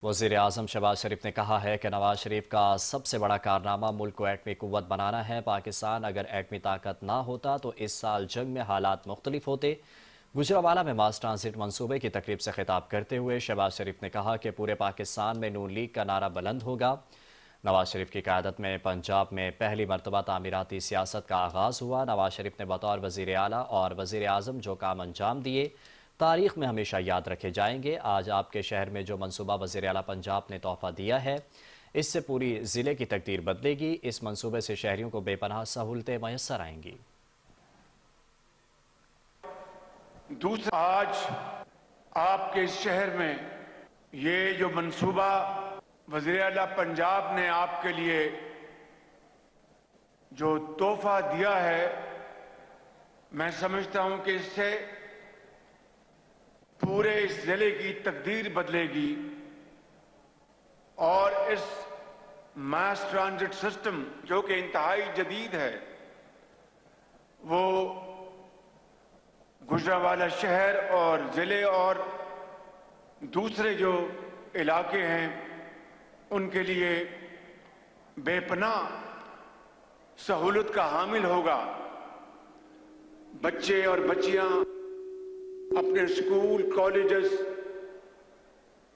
वज़ीर आज़म शहबाज शरीफ ने कहा है कि नवाज शरीफ का सबसे बड़ा कारनामा मुल्क को एटमी कुव्वत बनाना है। पाकिस्तान अगर एटमी ताकत ना होता तो इस साल जंग में हालात मुख्तलिफ होते। गुजरावाला में मास ट्रांजिट मंसूबे की तकरीब से खिताब करते हुए शहबाज शरीफ ने कहा कि पूरे पाकिस्तान में नून लीग का नारा बुलंद होगा। नवाज शरीफ की क़यादत में पंजाब में पहली मरतबा तामीराती सियासत का आगाज़ हुआ। नवाज शरीफ ने बतौर वज़ीर आला और वज़ीर आज़म जो काम अंजाम दिए तारीख़ में हमेशा याद रखे जाएंगे। आज आपके शहर में जो मनसूबा वज़ीर आला पंजाब ने तोहफ़ा दिया है, इससे पूरी ज़िले की तकदीर बदलेगी। इस मनसूबे से शहरियों को बेपनाह सहूलतें मैसर आएंगी। दूसरा, आज आपके शहर में ये जो मंसूबा वज़ीर आला पंजाब ने आपके लिए जो तोहफा दिया है, मैं समझता हूं कि इससे पूरे इस जिले की तकदीर बदलेगी और इस मास ट्रांजिट सिस्टम जो कि इंतहाई जदीद है, वो गुजरावाला शहर और ज़िले और दूसरे जो इलाके हैं उनके लिए बेपनाह सहूलत का हामिल होगा। बच्चे और बच्चियां अपने स्कूल कॉलेजेस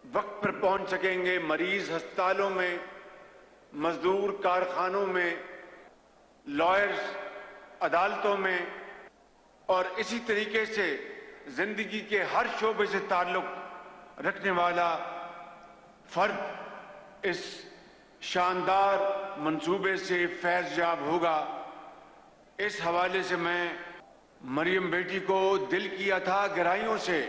वक्त पर पहुंच सकेंगे, मरीज अस्पतालों में, मजदूर कारखानों में, लॉयर्स अदालतों में, और इसी तरीके से जिंदगी के हर शोबे से ताल्लुक रखने वाला फर्द इस शानदार मंसूबे से फैज़याब होगा। इस हवाले से मैं मरियम बेटी को दिल की अथाह गहराइयों से